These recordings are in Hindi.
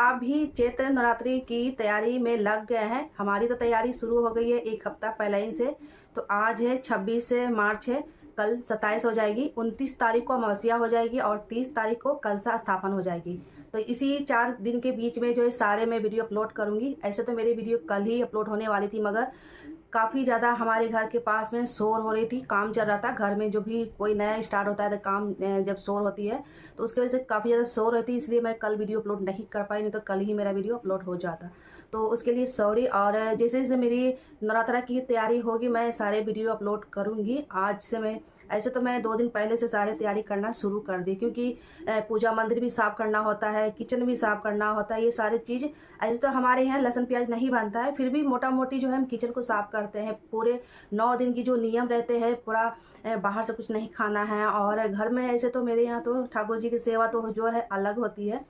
आप भी चैत्र नवरात्रि की तैयारी में लग गए हैं। हमारी तो तैयारी शुरू हो गई है एक हफ्ता पहले ही से। तो आज है 26 मार्च है, कल 27 हो जाएगी, 29 तारीख को अमावस्या हो जाएगी और 30 तारीख को कलशा स्थापन हो जाएगी। तो इसी 4 दिन के बीच में जो है सारे मैं वीडियो अपलोड करूंगी। ऐसे तो मेरी वीडियो कल ही अपलोड होने वाली थी, मगर काफ़ी ज़्यादा हमारे घर के पास में शोर हो रही थी, काम चल रहा था। घर में जो भी कोई नया स्टार्ट होता है तो काम जब शोर होती है तो उसकी वजह से काफ़ी ज़्यादा शोर रहती है, इसलिए मैं कल वीडियो अपलोड नहीं कर पाई, नहीं तो कल ही मेरा वीडियो अपलोड हो जाता। तो उसके लिए सॉरी। और जैसे जैसे मेरी नवरात्रा की तैयारी होगी मैं सारे वीडियो अपलोड करूँगी। आज से मैं ऐसे तो मैं 2 दिन पहले से सारे तैयारी करना शुरू कर दी, क्योंकि पूजा मंदिर भी साफ़ करना होता है, किचन भी साफ़ करना होता है, ये सारी चीज़। ऐसे तो हमारे यहाँ लहसुन प्याज नहीं बनता है, फिर भी मोटा मोटी जो है हम किचन को साफ़ करते हैं। पूरे 9 दिन की जो नियम रहते हैं, पूरा बाहर से कुछ नहीं खाना है। और घर में ऐसे तो मेरे यहाँ तो ठाकुर जी की सेवा तो जो है अलग होती है।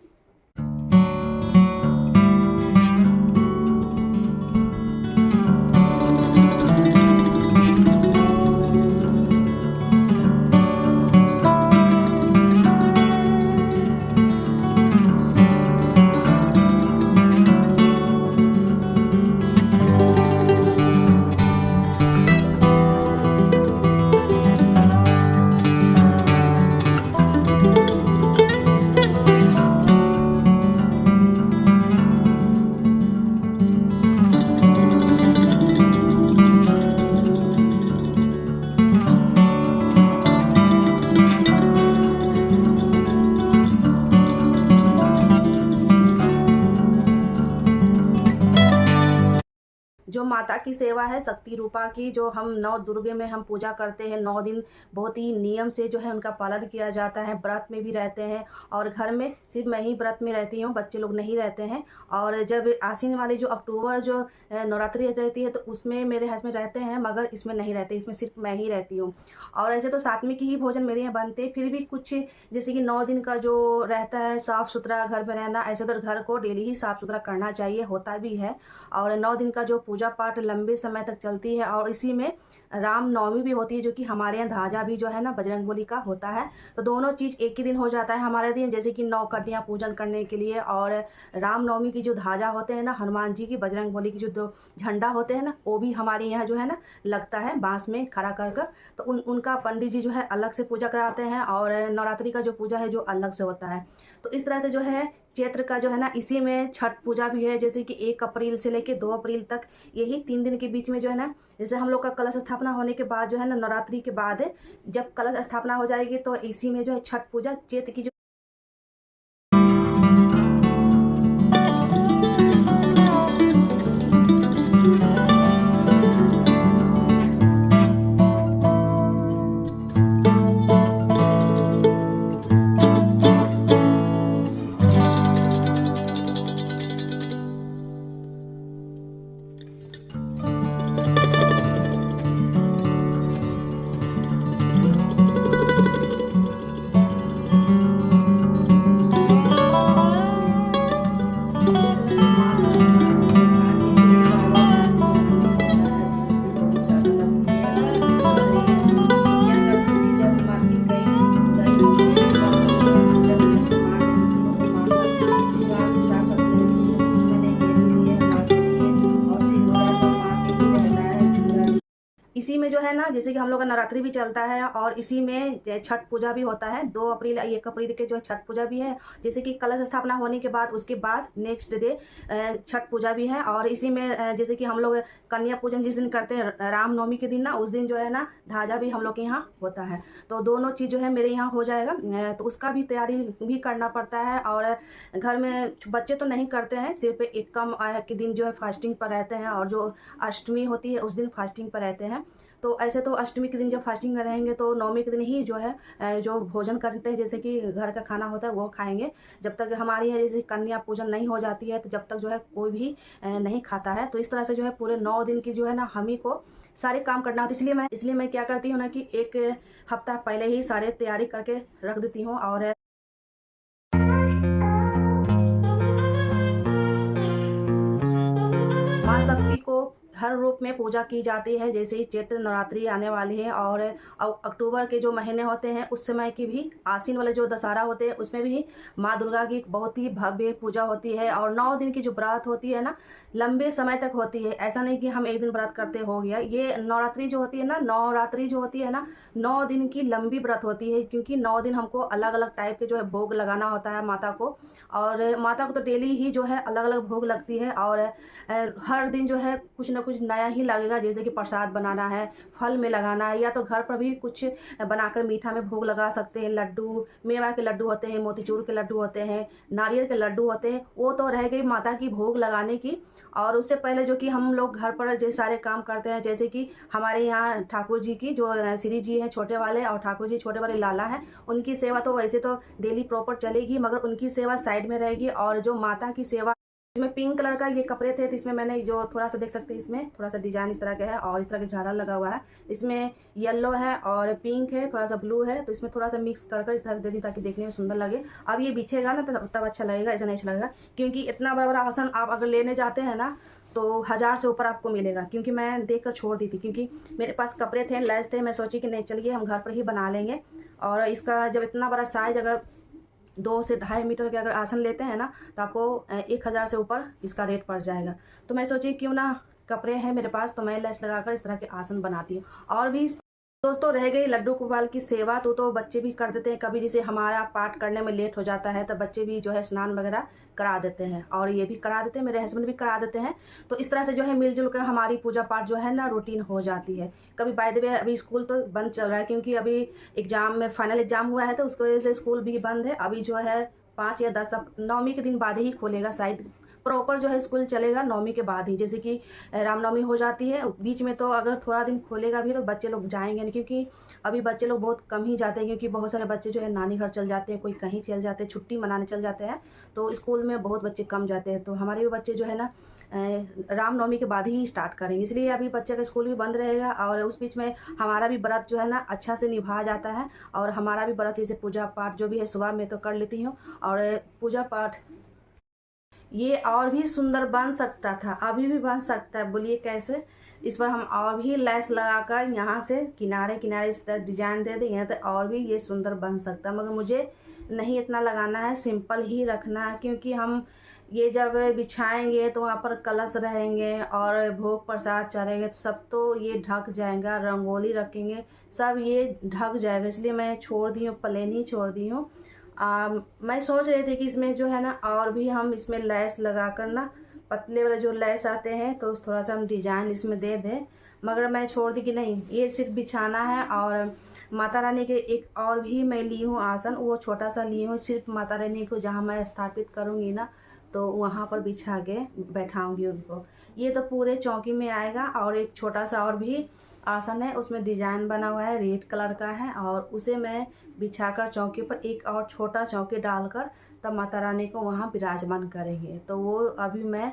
जो माता की सेवा है शक्ति रूपा की, जो हम 9 दुर्गे में हम पूजा करते हैं, 9 दिन बहुत ही नियम से जो है उनका पालन किया जाता है। व्रत में भी रहते हैं और घर में सिर्फ मैं ही व्रत में रहती हूँ, बच्चे लोग नहीं रहते हैं। और जब आश्विन वाली जो अक्टूबर जो नवरात्रि रहती है तो उसमें मेरे हस्बैंड रहते हैं, मगर इसमें नहीं रहते, इसमें सिर्फ मैं ही रहती हूँ। और ऐसे तो सात्विक ही भोजन मेरे यहाँ बनते हैं, फिर भी कुछ जैसे कि 9 दिन का जो रहता है साफ़ सुथरा घर में रहना, ऐसे तो घर को डेली ही साफ़ सुथरा करना चाहिए, होता भी है। और 9 दिन का जो पूजा पाठ लंबे समय तक चलती है, और इसी में राम नवमी भी होती है, जो कि हमारे यहाँ ध्वजा भी जो है ना बजरंगबली का होता है। तो दोनों चीज़ एक ही दिन हो जाता है हमारे दिन, जैसे कि 9 कन्या पूजन करने के लिए, और राम नवमी की जो ध्वजा होते हैं ना, हनुमान जी की, बजरंगबली की जो 2 झंडा होते हैं ना, वो भी हमारे यहाँ जो है ना लगता है बांस में खड़ा कर कर। तो उनका पंडित जी जो है अलग से पूजा कराते हैं, और नवरात्रि का जो पूजा है जो अलग से होता है। तो इस तरह से जो है चैत्र का जो है ना, इसी में छठ पूजा भी है, जैसे कि 1 अप्रैल से लेके 2 अप्रैल तक, यही 3 दिन के बीच में जो है ना, जैसे हम लोग का कलश स्थापना होने के बाद जो है ना, नवरात्रि के बाद जब कलश स्थापना हो जाएगी तो इसी में जो है छठ पूजा चैत्र की जो इसी में जो है ना, जैसे कि हम लोग का नवरात्रि भी चलता है और इसी में छठ पूजा भी होता है। 2 अप्रैल 1 अप्रैल के जो है छठ पूजा भी है, जैसे कि कलश स्थापना होने के बाद उसके बाद नेक्स्ट डे छठ पूजा भी है। और इसी में जैसे कि हम लोग कन्या पूजन जिस दिन करते हैं रामनवमी के दिन ना, उस दिन जो है ना ध्वजा भी हम लोग के यहाँ होता है। तो दोनों चीज़ जो है मेरे यहाँ हो जाएगा, तो उसका भी तैयारी भी करना पड़ता है। और घर में बच्चे तो नहीं करते हैं, सिर्फ एकम के दिन जो है फास्टिंग पर रहते हैं, और जो अष्टमी होती है उस दिन फास्टिंग पर रहते हैं। तो ऐसे तो अष्टमी के दिन जब फास्टिंग में रहेंगे तो नवमी के दिन ही जो है जो भोजन करते हैं, जैसे कि घर का खाना होता है वो खाएंगे। जब तक हमारे यहाँ जैसे कन्या पूजन नहीं हो जाती है तो जब तक जो है कोई भी नहीं खाता है। तो इस तरह से जो है पूरे 9 दिन की जो है ना हम ही को सारे काम करना होता है। इसलिए मैं क्या करती हूँ ना कि 1 हफ्ता पहले ही सारे तैयारी करके रख देती हूँ। और माँ शक्ति को हर रूप में पूजा की जाती है। जैसे ही चैत्र नवरात्रि आने वाली है और अक्टूबर के जो महीने होते हैं उस समय की भी आश्विन वाले जो दशहरा होते हैं उसमें भी माँ दुर्गा की बहुत ही भव्य पूजा होती है। और 9 दिन की जो व्रत होती है ना, लंबे समय तक होती है। ऐसा नहीं कि हम एक दिन व्रत करते हो गया। ये नवरात्रि जो होती है ना, नवरात्रि जो होती है ना, 9 दिन की लंबी व्रत होती है। क्योंकि 9 दिन हमको अलग अलग टाइप के जो है भोग लगाना होता है माता को। और माता को तो डेली ही जो है अलग अलग भोग लगती है। और हर दिन जो है कुछ ना कुछ नया ही लगेगा। जैसे कि प्रसाद बनाना है, फल में लगाना है, या तो घर पर भी कुछ बनाकर मीठा में भोग लगा सकते हैं। लड्डू, मेवा के लड्डू होते हैं, मोतीचूर के लड्डू होते हैं, नारियल के लड्डू होते हैं। वो तो रह गई माता की भोग लगाने की। और उससे पहले जो कि हम लोग घर पर जो सारे काम करते हैं, जैसे कि हमारे यहाँ ठाकुर जी की जो श्री जी हैं छोटे वाले, और ठाकुर जी छोटे वाले लाला हैं, उनकी सेवा तो वैसे तो डेली प्रॉपर चलेगी, मगर उनकी सेवा साइड में रहेगी। और जो माता की सेवा, इसमें पिंक कलर का ये कपड़े थे, तो इसमें मैंने जो थोड़ा सा देख सकते हैं, इसमें थोड़ा सा डिजाइन इस तरह का है और इस तरह के झालर लगा हुआ है। इसमें येलो है और पिंक है, थोड़ा सा ब्लू है, तो इसमें थोड़ा सा मिक्स कर इस तरह से दे दी ताकि देखने में सुंदर लगे। अब ये बिछेगा ना तब अच्छा लगेगा, ऐसा नहीं अच्छा लगेगा। क्योंकि इतना बड़ा बड़ा आसन आप अगर लेने जाते हैं ना तो 1000 से ऊपर आपको मिलेगा। क्योंकि मैं देख कर छोड़ दी थी, क्योंकि मेरे पास कपड़े थे, लेस थे, मैं सोची कि नहीं चलिए हम घर पर ही बना लेंगे। और इसका जब इतना बड़ा साइज अगर 2 से 2.5 मीटर के अगर आसन लेते हैं ना, तो आपको 1000 से ऊपर इसका रेट पड़ जाएगा। तो मैं सोची क्यों ना, कपड़े हैं मेरे पास तो मैं लेस लगाकर इस तरह के आसन बनाती हूँ। और भी दोस्तों रह गई लड्डू गोपाल की सेवा, तो बच्चे भी कर देते हैं कभी। जैसे हमारा पाठ करने में लेट हो जाता है तो बच्चे भी जो है स्नान वगैरह करा देते हैं, और ये भी करा देते हैं, मेरे हस्बैंड भी करा देते हैं। तो इस तरह से जो है मिलजुल कर हमारी पूजा पाठ जो है ना रूटीन हो जाती है। कभी बाय द वे अभी स्कूल तो बंद चल रहा है, क्योंकि अभी एग्जाम में फाइनल एग्जाम हुआ है, तो उसकी वजह से स्कूल भी बंद है। अभी जो है 5 या 10 9वीं के दिन बाद ही खोलेगा शायद। प्रॉपर जो है स्कूल चलेगा 9वीं के बाद ही। जैसे कि रामनवमी हो जाती है, बीच में तो अगर थोड़ा दिन खोलेगा भी तो बच्चे लोग जाएंगे नहीं, क्योंकि अभी बच्चे लोग बहुत कम ही जाते हैं। क्योंकि बहुत सारे बच्चे जो है नानी घर चल जाते हैं, कोई कहीं चल जाते हैं, छुट्टी मनाने चल जाते हैं, तो स्कूल में बहुत बच्चे कम जाते हैं। तो हमारे भी बच्चे जो है ना रामनवमी के बाद ही स्टार्ट करेंगे, इसलिए अभी बच्चे का स्कूल भी बंद रहेगा। और उस बीच में हमारा भी व्रत जो है ना अच्छा से निभा जाता है। और हमारा भी व्रत जैसे पूजा पाठ जो भी है सुबह में तो कर लेती हूँ। और पूजा पाठ ये और भी सुंदर बन सकता था, अभी भी बन सकता है, बोलिए कैसे। इस पर हम और भी लेस लगाकर यहाँ से किनारे किनारे इस तरह डिजाइन दे दें, यहाँ तो और भी ये सुंदर बन सकता है। मगर मुझे नहीं इतना लगाना है, सिंपल ही रखना है। क्योंकि हम ये जब बिछाएंगे तो वहाँ पर कलश रहेंगे और भोग प्रसाद चढ़ेंगे, तो सब तो ये ढक जाएगा। रंगोली रखेंगे, सब ये ढक जाएगा, इसलिए मैं छोड़ दी हूँ, प्लेन ही छोड़ दी हूँ। मैं सोच रही थी कि इसमें जो है ना और भी हम इसमें लैस लगा कर ना, पतले वाले जो लैस आते हैं, तो थोड़ा सा हम डिजाइन इसमें दे दें। मगर मैं छोड़ दी कि नहीं, ये सिर्फ बिछाना है। और माता रानी के एक और भी मैं ली हूँ आसन, वो छोटा सा ली हूँ, सिर्फ माता रानी को जहाँ मैं स्थापित करूँगी ना तो वहाँ पर बिछा के बैठाऊँगी उनको। ये तो पूरे चौकी में आएगा। और एक छोटा सा और भी आसन है, उसमें डिजाइन बना हुआ है, रेड कलर का है, और उसे मैं बिछाकर चौकी पर एक और छोटा चौकी डालकर तब माता रानी को वहाँ विराजमान करेंगे। तो वो अभी मैं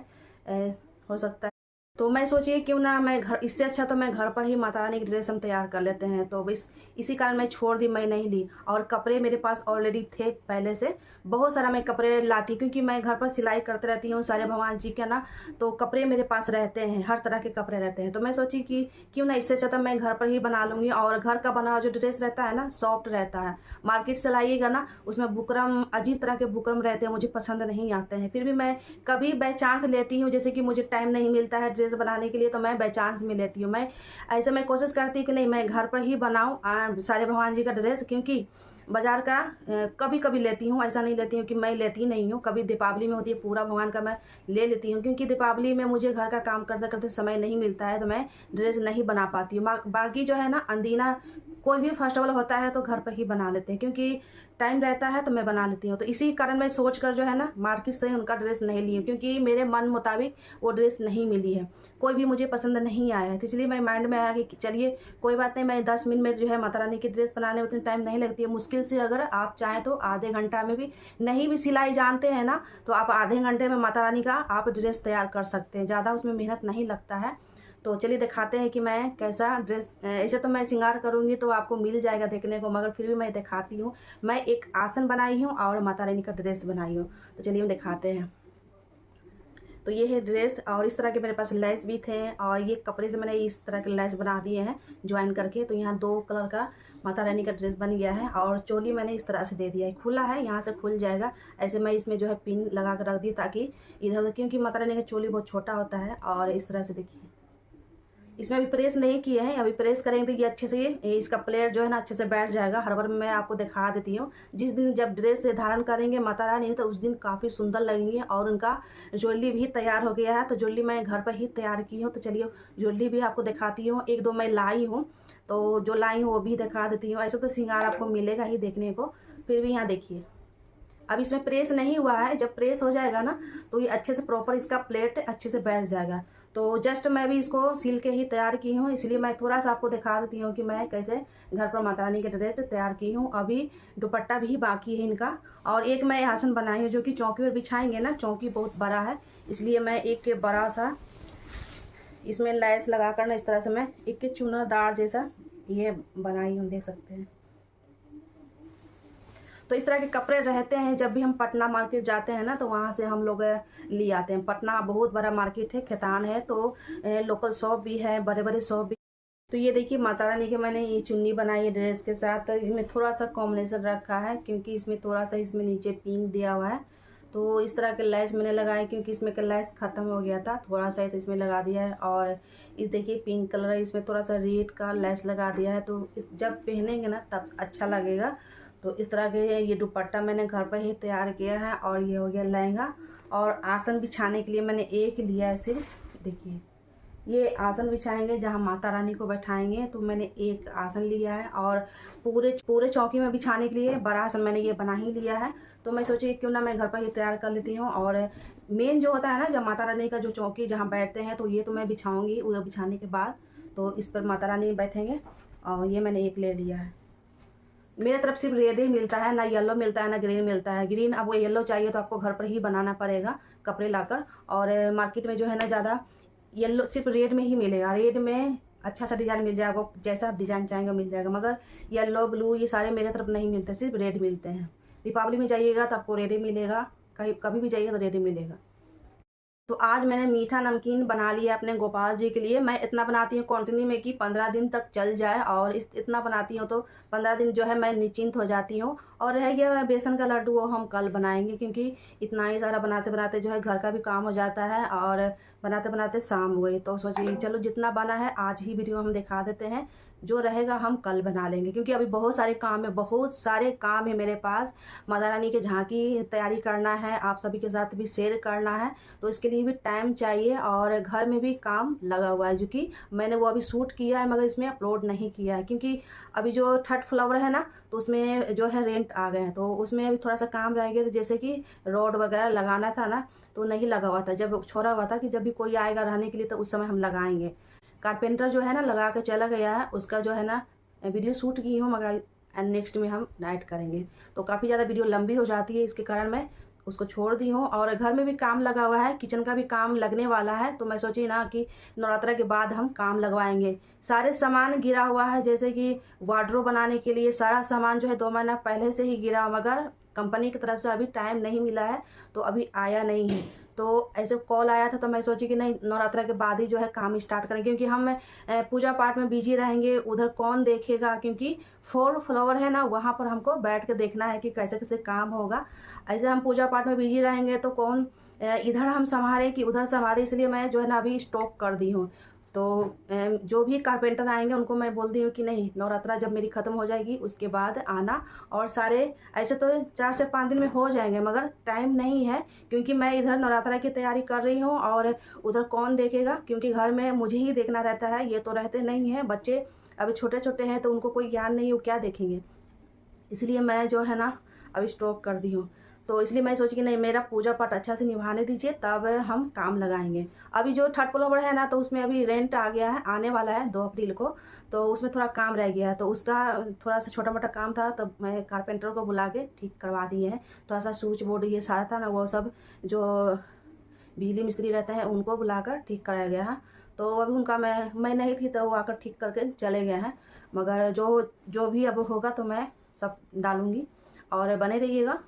हो सकता है, तो मैं सोचिए क्यों ना मैं घर, इससे अच्छा तो मैं घर पर ही माता रानी की ड्रेस हम तैयार कर लेते हैं। तो बस इसी कारण मैं छोड़ दी, मैं नहीं ली। और कपड़े मेरे पास ऑलरेडी थे पहले से, बहुत सारा मैं कपड़े लाती, क्योंकि मैं घर पर सिलाई करते रहती हूँ सारे भगवान जी के ना, तो कपड़े मेरे पास रहते हैं, हर तरह के कपड़े रहते हैं। तो मैं सोची कि क्यों ना इससे अच्छा तो मैं घर पर ही बना लूँगी। और घर का बना जो ड्रेस रहता है ना, सॉफ्ट रहता है। मार्केट से लाइएगा ना, उसमें बुकरम, अजीब तरह के बुकरम रहते हैं, मुझे पसंद नहीं आते हैं। फिर भी मैं कभी बाई चांस लेती हूँ, जैसे कि मुझे टाइम नहीं मिलता है ड्रेस बनाने के लिए, तो मैं बाई चांस में लेती हूँ। मैं ऐसे मैं कोशिश करती हूँ कि नहीं, मैं घर पर ही बनाऊँ सारे भगवान जी का ड्रेस। क्योंकि बाजार का कभी कभी लेती हूँ, ऐसा नहीं लेती हूँ कि मैं लेती नहीं हूँ। कभी दीपावली में होती है पूरा भगवान का मैं ले लेती हूँ, क्योंकि दीपावली में मुझे घर का काम करते करते समय नहीं मिलता है, तो मैं ड्रेस नहीं बना पाती हूँ। बाकी जो है ना अंदीना कोई भी फेस्टिवल होता है तो घर पर ही बना लेते हैं, क्योंकि टाइम रहता है तो मैं बना लेती हूँ। तो इसी कारण मैं सोच कर जो है ना मार्केट से उनका ड्रेस नहीं ली हूँ, क्योंकि मेरे मन मुताबिक वो ड्रेस नहीं मिली है, कोई भी मुझे पसंद नहीं आया है। तो इसलिए मैं माइंड में आया कि चलिए कोई बात नहीं, मैं 10 मिनट में जो है माता रानी की ड्रेस बनाने में उतनी टाइम नहीं लगती है। मुश्किल से अगर आप चाहें तो आधे घंटा में भी, नहीं भी सिलाई जानते हैं ना तो आप आधे घंटे में माता रानी का आप ड्रेस तैयार कर सकते हैं, ज़्यादा उसमें मेहनत नहीं लगता है। तो चलिए दिखाते हैं कि मैं कैसा ड्रेस, ऐसे तो मैं श्रृंगार करूँगी तो आपको मिल जाएगा देखने को, मगर फिर भी मैं दिखाती हूँ। मैं एक आसन बनाई हूँ और माता रानी का ड्रेस बनाई हूँ, तो चलिए हम दिखाते हैं। तो ये है ड्रेस, और इस तरह के मेरे पास लेस भी थे, और ये कपड़े से मैंने इस तरह के लेस बना दिए हैं ज्वाइन करके। तो यहाँ 2 कलर का माता रानी का ड्रेस बन गया है, और चोली मैंने इस तरह से दे दिया है, खुला है, यहाँ से खुल जाएगा। ऐसे मैं इसमें जो है पिन लगा कर रख दी ताकि इधर उधर, क्योंकि माता रानी का चोली बहुत छोटा होता है। और इस तरह से देखिए, इसमें अभी प्रेस नहीं किए हैं, अभी प्रेस करेंगे तो ये अच्छे से इसका प्लेट जो है ना अच्छे से बैठ जाएगा। हर बार मैं आपको दिखा देती हूँ। जिस दिन जब ड्रेस से धारण करेंगे माता रानी तो उस दिन काफ़ी सुंदर लगेंगे। और उनका ज्वेलरी भी तैयार हो गया है, तो ज्वेलरी मैं घर पर ही तैयार की हूँ। तो चलिए ज्वेलरी भी आपको दिखाती हूँ, 1-2 मैं लाई हूँ, तो जो लाई हूँ वो भी दिखा देती हूँ। ऐसे तो श्रृंगार आपको मिलेगा ही देखने को, फिर भी यहाँ देखिए अब इसमें प्रेस नहीं हुआ है। जब प्रेस हो जाएगा ना तो ये अच्छे से प्रॉपर इसका प्लेट अच्छे से बैठ जाएगा। तो जस्ट मैं भी इसको सिल के ही तैयार की हूँ, इसलिए मैं थोड़ा सा आपको दिखा देती हूँ कि मैं कैसे घर पर माता रानी के ड्रेस तैयार की हूँ। अभी दुपट्टा भी बाकी है इनका, और एक मैं आसन बनाई हूँ जो कि चौकी पर बिछाएंगे ना। चौकी बहुत बड़ा है, इसलिए मैं एक बड़ा सा इसमें लैस लगा कर ना इस तरह से मैं एक चुनादार जैसा ये बनाई हूँ, देख सकते हैं। तो इस तरह के कपड़े रहते हैं जब भी हम पटना मार्केट जाते हैं ना, तो वहाँ से हम लोग ले आते हैं। पटना बहुत बड़ा मार्केट है, खैतान है, तो लोकल शॉप भी है, बड़े बड़े शॉप भी। तो ये देखिए माता रानी के मैंने ये चुन्नी बनाई है ड्रेस के साथ। तो इसमें थोड़ा सा कॉम्बिनेशन रखा है क्योंकि इसमें थोड़ा सा इसमें नीचे पिंक दिया हुआ है। तो इस तरह के लैस मैंने लगाए क्योंकि इसमें का लैस ख़त्म हो गया था, थोड़ा सा तो इसमें लगा दिया है। और इस देखिए पिंक कलर है, इसमें थोड़ा सा रेड का लैस लगा दिया है, तो इस जब पहनेंगे ना तब अच्छा लगेगा। तो इस तरह के ये दुपट्टा मैंने घर पर ही तैयार किया है। और ये हो गया लहंगा। और आसन बिछाने के लिए मैंने एक लिया है सिर्फ, देखिए ये आसन बिछाएंगे जहाँ माता रानी को बैठाएंगे, तो मैंने एक आसन लिया है। और पूरे पूरे चौकी में बिछाने के लिए बड़ा आसन मैंने ये बना ही लिया है। तो मैं सोची क्यों ना मैं घर पर ही तैयार कर लेती हूँ। और मेन जो होता है ना जब माता रानी का जो चौकी जहाँ बैठते हैं, तो ये तो मैं बिछाऊँगी, उधर बिछाने के बाद तो इस पर माता रानी बैठेंगे। और ये मैंने एक ले लिया है। मेरे तरफ सिर्फ रेड ही मिलता है, ना येलो मिलता है ना ग्रीन मिलता है। ग्रीन अब वो येलो चाहिए तो आपको घर पर ही बनाना पड़ेगा कपड़े लाकर। और मार्केट में जो है ना ज़्यादा येलो सिर्फ रेड में ही मिलेगा। रेड में अच्छा सा डिज़ाइन मिल जाएगा, जैसा आप डिज़ाइन चाहेंगे मिल जाएगा। मगर येलो ब्लू ये सारे मेरे तरफ नहीं मिलते, सिर्फ रेड मिलते हैं। दीपावली में जाइएगा तो आपको रेड ही मिलेगा, कहीं कभी भी जाइएगा तो रेड ही मिलेगा। तो आज मैंने मीठा नमकीन बना लिया अपने गोपाल जी के लिए। मैं इतना बनाती हूँ क्वांटिटी में कि 15 दिन तक चल जाए, और इतना बनाती हूँ तो 15 दिन जो है मैं निश्चिंत हो जाती हूँ। और रह गया बेसन का लड्डू, वो हम कल बनाएंगे क्योंकि इतना ही सारा बनाते बनाते जो है घर का भी काम हो जाता है, और बनाते बनाते शाम हो गई। तो सोचिए चलो जितना बना है आज ही वीडियो हम दिखा देते हैं, जो रहेगा हम कल बना लेंगे। क्योंकि अभी बहुत सारे काम है, बहुत सारे काम है मेरे पास। माता रानी के झांकी तैयारी करना है, आप सभी के साथ भी शेयर करना है, तो इसके लिए भी टाइम चाहिए। और घर में भी काम लगा हुआ है, जो कि मैंने वो अभी शूट किया है मगर इसमें अपलोड नहीं किया है क्योंकि अभी जो 3rd फ्लोर है ना, तो उसमें जो है रेंट आ गए हैं, तो उसमें अभी थोड़ा सा काम रह गया। तो जैसे कि रोड वगैरह लगाना था ना, तो नहीं लगा हुआ था। जब छोड़ा हुआ था कि जब भी कोई आएगा रहने के लिए तो उस समय हम लगाएंगे। कारपेंटर जो है ना लगा के चला गया है, उसका जो है ना वीडियो शूट की हूँ, मगर नेक्स्ट में हम नाइट करेंगे। तो काफ़ी ज़्यादा वीडियो लंबी हो जाती है, इसके कारण मैं उसको छोड़ दी हूँ। और घर में भी काम लगा हुआ है, किचन का भी काम लगने वाला है। तो मैं सोची ना कि नवरात्रा के बाद हम काम लगवाएंगे। सारे सामान गिरा हुआ है, जैसे कि वार्डरोब बनाने के लिए सारा सामान जो है 2 महीना पहले से ही गिरा, मगर कंपनी की तरफ से अभी टाइम नहीं मिला है, तो अभी आया नहीं है। तो ऐसे कॉल आया था, तो मैं सोची कि नहीं नवरात्रा के बाद ही जो है काम स्टार्ट करेंगे, क्योंकि हम पूजा पाठ में बिजी रहेंगे, उधर कौन देखेगा। क्योंकि 4 फ्लोर है ना, वहाँ पर हमको बैठ के देखना है कि कैसे कैसे काम होगा। ऐसे हम पूजा पाठ में बिजी रहेंगे तो कौन इधर हम संभाले कि उधर संभाले, इसलिए मैं जो है ना अभी स्टॉप कर दी हूँ। तो जो भी कारपेंटर आएंगे उनको मैं बोल दी हूँ कि नहीं नवरात्रा जब मेरी ख़त्म हो जाएगी उसके बाद आना। और सारे ऐसे तो 4 से 5 दिन में हो जाएंगे, मगर टाइम नहीं है क्योंकि मैं इधर नवरात्रा की तैयारी कर रही हूँ और उधर कौन देखेगा, क्योंकि घर में मुझे ही देखना रहता है। ये तो रहते नहीं हैं, बच्चे अभी छोटे छोटे हैं तो उनको कोई ज्ञान नहीं, वो क्या देखेंगे। इसलिए मैं जो है ना अभी स्टॉप कर दी हूँ। तो इसलिए मैं सोची कि नहीं मेरा पूजा पाठ अच्छा से निभाने दीजिए, तब हम काम लगाएंगे। अभी जो 3rd फ्लोर है ना, तो उसमें अभी रेंट आ गया है, आने वाला है 2 अप्रैल को, तो उसमें थोड़ा काम रह गया है। तो उसका थोड़ा सा छोटा मोटा काम था, तो मैं कारपेंटर को बुला के ठीक करवा दिए हैं। थोड़ा सा स्विच बोर्ड ये सारा था ना, वो सब जो बिजली मिस्त्री रहते हैं उनको बुलाकर ठीक कराया गया है। तो अभी उनका मैं नहीं थी, तो वो आकर ठीक करके चले गए हैं। मगर जो भी अब होगा तो मैं सब डालूँगी, और बने रहिएगा।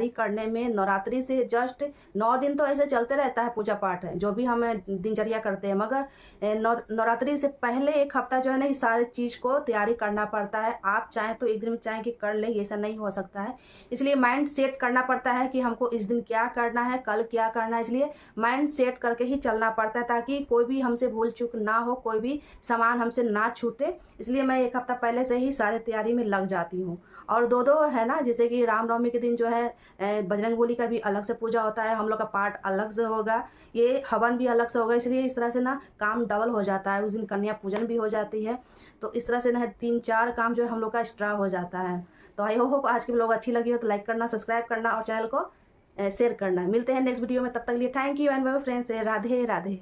तैयारी करने में नवरात्रि से जस्ट 9 दिन तो ऐसे चलते रहता है पूजा पाठ है जो भी हम दिनचर्या करते हैं, मगर नवरात्रि से पहले एक हफ्ता जो है ना, इस सारी चीज़ को तैयारी करना पड़ता है। आप चाहें तो एक दिन में चाहें कि कर लें, ऐसा नहीं हो सकता है। इसलिए माइंड सेट करना पड़ता है कि हमको इस दिन क्या करना है, कल क्या करना है। इसलिए माइंड सेट करके ही चलना पड़ता है ताकि कोई भी हमसे भूल चूक ना हो, कोई भी सामान हमसे ना छूटे। इसलिए मैं एक हफ्ता पहले से ही सारे तैयारी में लग जाती हूँ। और दो दो है ना, जैसे कि रामनवमी के दिन जो है बजरंगबली का भी अलग से पूजा होता है, हम लोग का पाठ अलग से होगा, ये हवन भी अलग से होगा। इसलिए इस तरह से ना काम डबल हो जाता है। उस दिन कन्या पूजन भी हो जाती है, तो इस तरह से ना 3-4 काम जो है हम लोग का एक्स्ट्रा हो जाता है। तो आई होप आज की व्लॉग अच्छी लगी हो तो लाइक करना, सब्सक्राइब करना और चैनल को शेयर करना। मिलते हैं नेक्स्ट वीडियो में, तब तक लिए thank you and bye bye friends. Radhe Radhe.